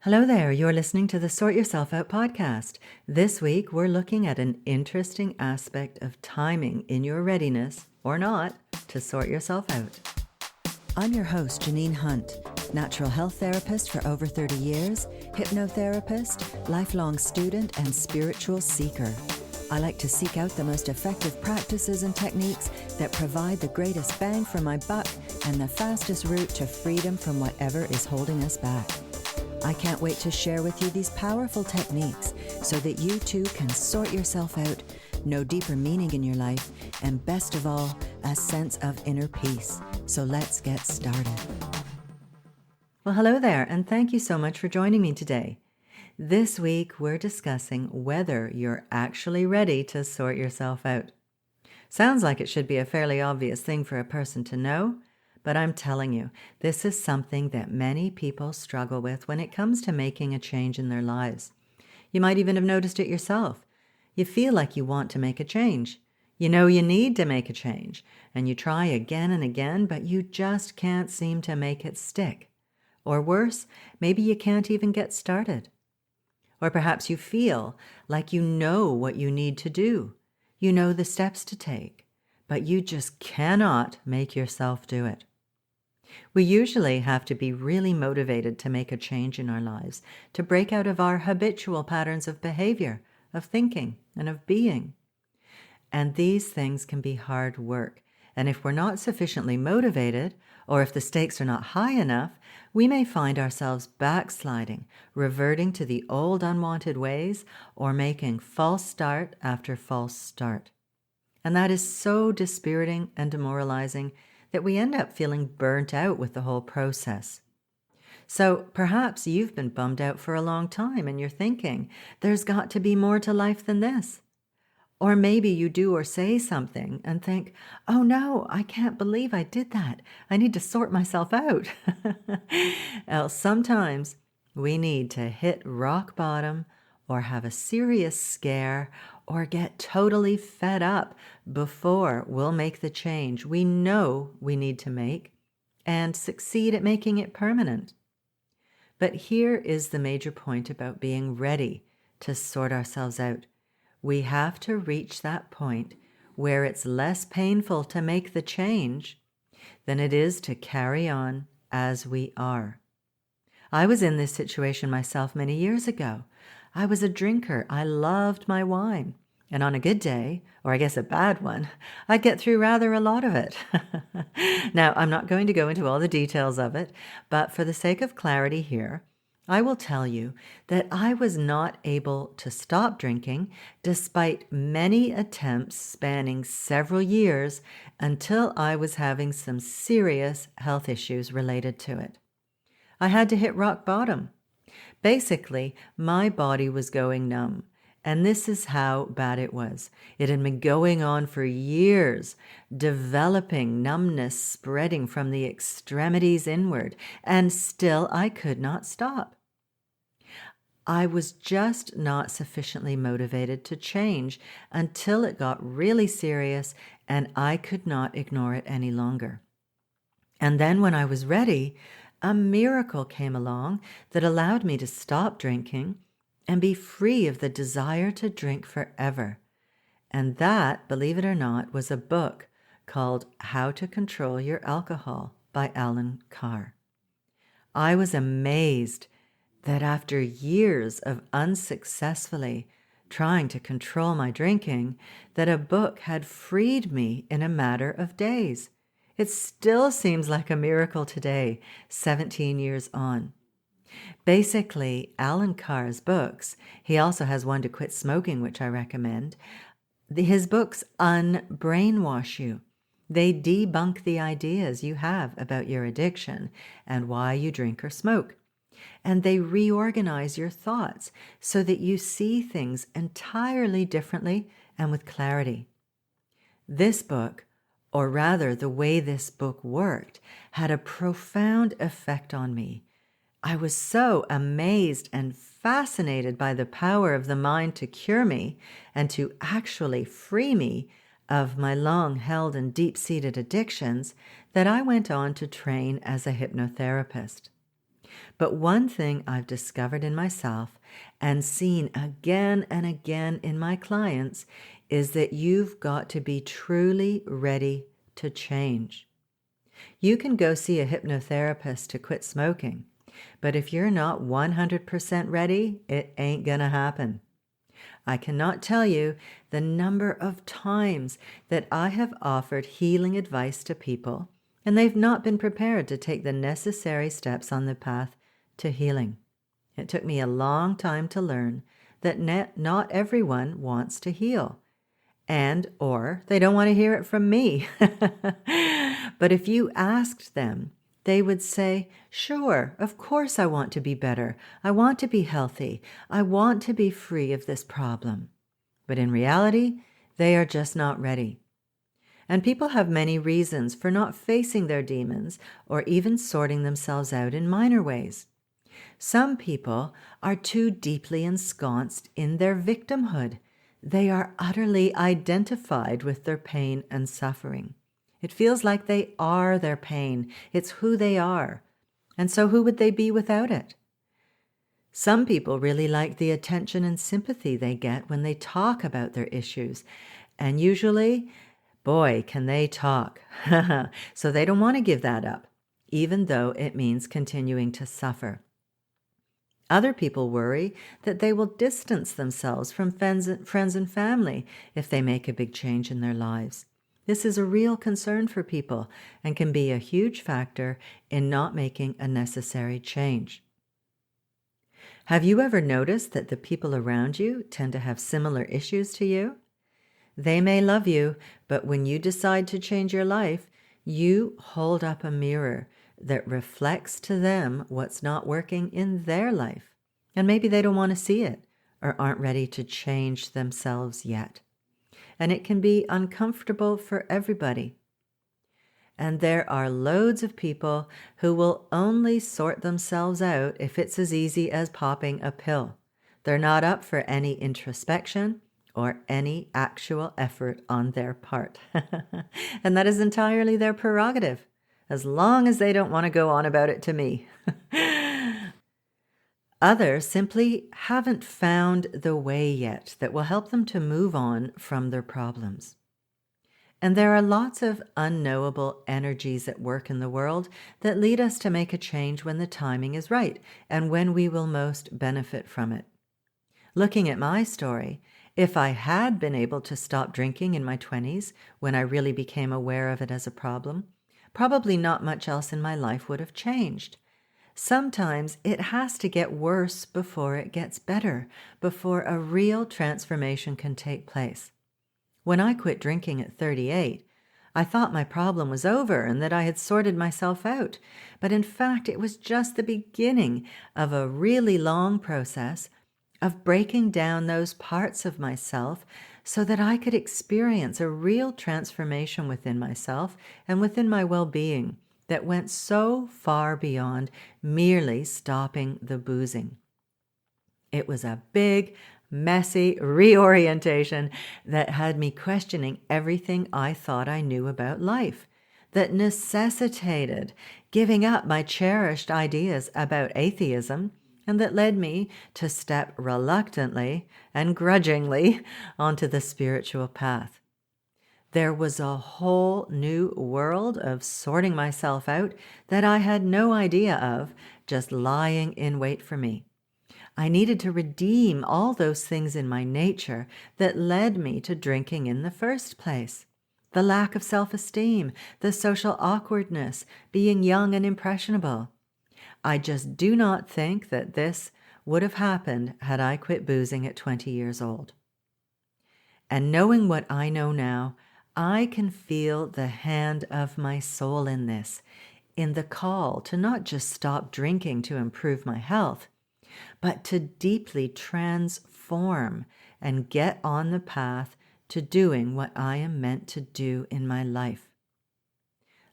Hello there, you're listening to the Sort Yourself Out podcast. This week, we're looking at an interesting aspect of timing in your readiness, or not, to sort yourself out. I'm your host, Janine Hunt, natural health therapist for over 30 years, hypnotherapist, lifelong student, and spiritual seeker. I like to seek out the most effective practices and techniques that provide the greatest bang for my buck and the fastest route to freedom from whatever is holding us back. I can't wait to share with you these powerful techniques so that you too can sort yourself out, know deeper meaning in your life, and best of all, a sense of inner peace. So let's get started. Well, hello there, and thank you so much for joining me today. This week, we're discussing whether you're actually ready to sort yourself out. Sounds like it should be a fairly obvious thing for a person to know, but I'm telling you, this is something that many people struggle with when it comes to making a change in their lives. You might even have noticed it yourself. You feel like you want to make a change. You know you need to make a change, and you try again and again, but you just can't seem to make it stick. Or worse, maybe you can't even get started. Or perhaps you feel like you know what you need to do. You know the steps to take, but you just cannot make yourself do it. We usually have to be really motivated to make a change in our lives, to break out of our habitual patterns of behavior, of thinking, and of being. And these things can be hard work. And if we're not sufficiently motivated, or if the stakes are not high enough, we may find ourselves backsliding, reverting to the old unwanted ways, or making false start after false start. And that is so dispiriting and demoralizing that we end up feeling burnt out with the whole process. So perhaps you've been bummed out for a long time and you're thinking, there's got to be more to life than this. Or maybe you do or say something and think, oh no, I can't believe I did that. I need to sort myself out. Well, sometimes we need to hit rock bottom or have a serious scare or get totally fed up before we'll make the change we know we need to make and succeed at making it permanent. But here is the major point about being ready to sort ourselves out. We have to reach that point where it's less painful to make the change than it is to carry on as we are. I was in this situation myself many years ago. I was a drinker. I loved my wine. And on a good day, or I guess a bad one, I'd get through rather a lot of it. Now, I'm not going to go into all the details of it, but for the sake of clarity here, I will tell you that I was not able to stop drinking despite many attempts spanning several years until I was having some serious health issues related to it. I had to hit rock bottom. Basically, my body was going numb, and this is how bad it was. It had been going on for years, developing numbness spreading from the extremities inward, and still I could not stop. I was just not sufficiently motivated to change until it got really serious and I could not ignore it any longer. And then when I was ready, a miracle came along that allowed me to stop drinking and be free of the desire to drink forever. And that, believe it or not, was a book called How to Control Your Alcohol by Alan Carr. I was amazed that after years of unsuccessfully trying to control my drinking, that a book had freed me in a matter of days. It still seems like a miracle today, 17 years on. Basically, Alan Carr's books, he also has one to quit smoking, which I recommend. His books unbrainwash you. They debunk the ideas you have about your addiction and why you drink or smoke. And they reorganize your thoughts so that you see things entirely differently and with clarity. This book, or rather the way this book worked, had a profound effect on me. I was so amazed and fascinated by the power of the mind to cure me and to actually free me of my long-held and deep-seated addictions that I went on to train as a hypnotherapist. But one thing I've discovered in myself and seen again and again in my clients is that you've got to be truly ready to change. You can go see a hypnotherapist to quit smoking, but if you're not 100% ready, it ain't gonna happen. I cannot tell you the number of times that I have offered healing advice to people, and they've not been prepared to take the necessary steps on the path to healing. It took me a long time to learn that not everyone wants to heal, or they don't want to hear it from me. But if you asked them, they would say, sure, of course I want to be better. I want to be healthy. I want to be free of this problem. But in reality, they are just not ready. And people have many reasons for not facing their demons or even sorting themselves out in minor ways. Some people are too deeply ensconced in their victimhood. They are utterly identified with their pain and suffering. It feels like they are their pain. It's who they are. And so who would they be without it? Some people really like the attention and sympathy they get when they talk about their issues. And usually, boy, can they talk. So they don't want to give that up, even though it means continuing to suffer. Other people worry that they will distance themselves from friends and family if they make a big change in their lives. This is a real concern for people and can be a huge factor in not making a necessary change. Have you ever noticed that the people around you tend to have similar issues to you? They may love you, but when you decide to change your life, you hold up a mirror that reflects to them what's not working in their life. And maybe they don't want to see it or aren't ready to change themselves yet. And it can be uncomfortable for everybody. And there are loads of people who will only sort themselves out if it's as easy as popping a pill. They're not up for any introspection or any actual effort on their part. And that is entirely their prerogative, as long as they don't want to go on about it to me. Others simply haven't found the way yet that will help them to move on from their problems. And there are lots of unknowable energies at work in the world that lead us to make a change when the timing is right and when we will most benefit from it. Looking at my story, if I had been able to stop drinking in my 20s when I really became aware of it as a problem, probably not much else in my life would have changed. Sometimes it has to get worse before it gets better, before a real transformation can take place. When I quit drinking at 38, I thought my problem was over and that I had sorted myself out. But in fact, it was just the beginning of a really long process of breaking down those parts of myself so that I could experience a real transformation within myself and within my well-being that went so far beyond merely stopping the boozing. It was a big, messy reorientation that had me questioning everything I thought I knew about life, that necessitated giving up my cherished ideas about atheism, and that led me to step reluctantly and grudgingly onto the spiritual path. There was a whole new world of sorting myself out that I had no idea of, just lying in wait for me. I needed to redeem all those things in my nature that led me to drinking in the first place. The lack of self-esteem, the social awkwardness, being young and impressionable. I just do not think that this would have happened had I quit boozing at 20 years old. And knowing what I know now, I can feel the hand of my soul in this, in the call to not just stop drinking to improve my health, but to deeply transform and get on the path to doing what I am meant to do in my life.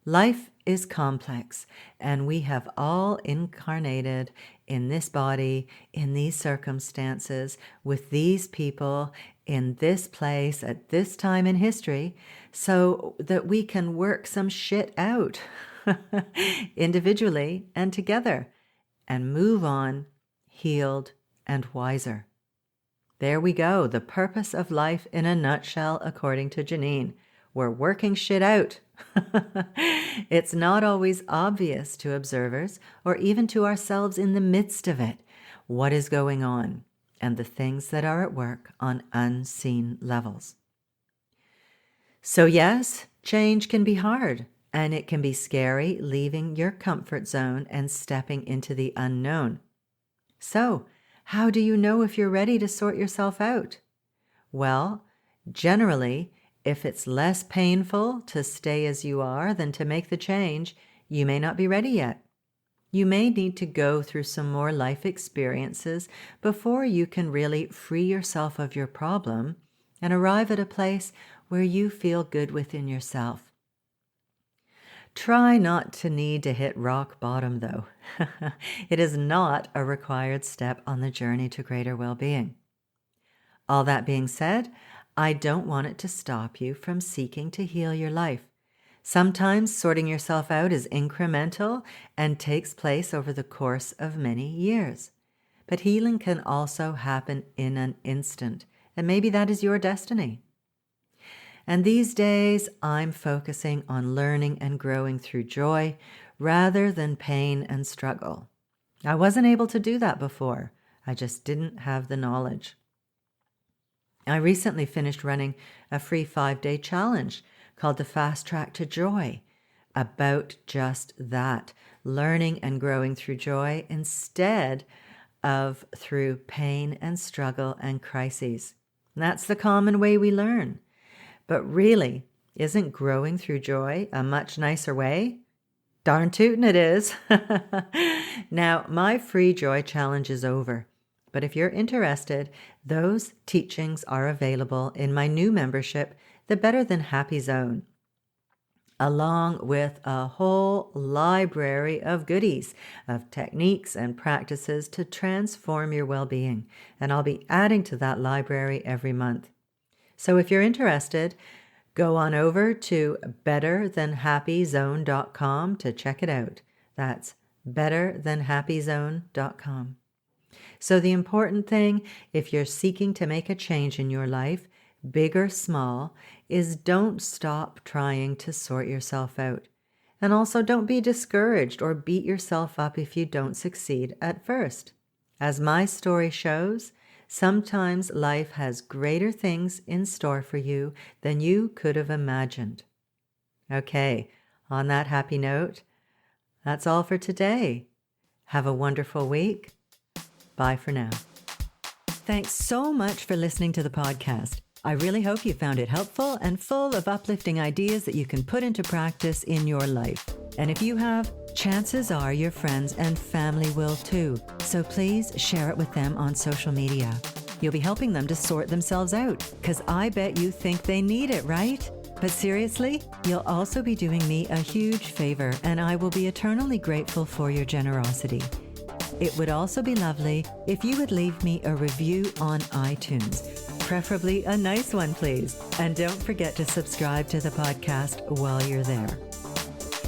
Life is complex, and we have all incarnated in this body, in these circumstances, with these people, in this place, at this time in history, so that we can work some shit out individually and together. and move on, healed and wiser. There we go, the purpose of life in a nutshell, according to Janine. We're working shit out. It's not always obvious to observers or even to ourselves in the midst of it what is going on and the things that are at work on unseen levels. So yes, change can be hard and it can be scary, leaving your comfort zone and stepping into the unknown. So, how do you know if you're ready to sort yourself out? Well, generally, if it's less painful to stay as you are than to make the change, you may not be ready yet. You may need to go through some more life experiences before you can really free yourself of your problem and arrive at a place where you feel good within yourself. Try not to need to hit rock bottom, though. It is not a required step on the journey to greater well-being. All that being said, I don't want it to stop you from seeking to heal your life. Sometimes sorting yourself out is incremental and takes place over the course of many years. But healing can also happen in an instant, and maybe that is your destiny. And these days, I'm focusing on learning and growing through joy rather than pain and struggle. I wasn't able to do that before. I just didn't have the knowledge. I recently finished running a free 5-day challenge called the Fast Track to Joy, about just that, learning and growing through joy instead of through pain and struggle and crises. And that's the common way we learn. But really, isn't growing through joy a much nicer way? Darn tootin' it is. Now, my free joy challenge is over. But if you're interested, those teachings are available in my new membership, the Better Than Happy Zone, along with a whole library of goodies, of techniques and practices to transform your well-being. And I'll be adding to that library every month. So if you're interested, go on over to betterthanhappyzone.com to check it out. That's betterthanhappyzone.com. So the important thing, if you're seeking to make a change in your life, big or small, is don't stop trying to sort yourself out. And also don't be discouraged or beat yourself up if you don't succeed at first. As my story shows, sometimes life has greater things in store for you than you could have imagined. Okay, on that happy note, that's all for today. Have a wonderful week. Bye for now. Thanks so much for listening to the podcast. I really hope you found it helpful and full of uplifting ideas that you can put into practice in your life. And if you have, chances are your friends and family will too. So please share it with them on social media. You'll be helping them to sort themselves out, because I bet you think they need it, right? But seriously, you'll also be doing me a huge favor, and I will be eternally grateful for your generosity. It would also be lovely if you would leave me a review on iTunes. Preferably a nice one, please. And don't forget to subscribe to the podcast while you're there.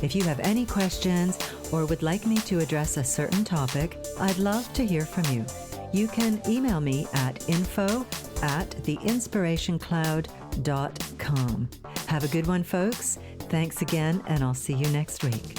If you have any questions or would like me to address a certain topic, I'd love to hear from you. You can email me at info@theinspirationcloud.com. Have a good one, folks. Thanks again, and I'll see you next week.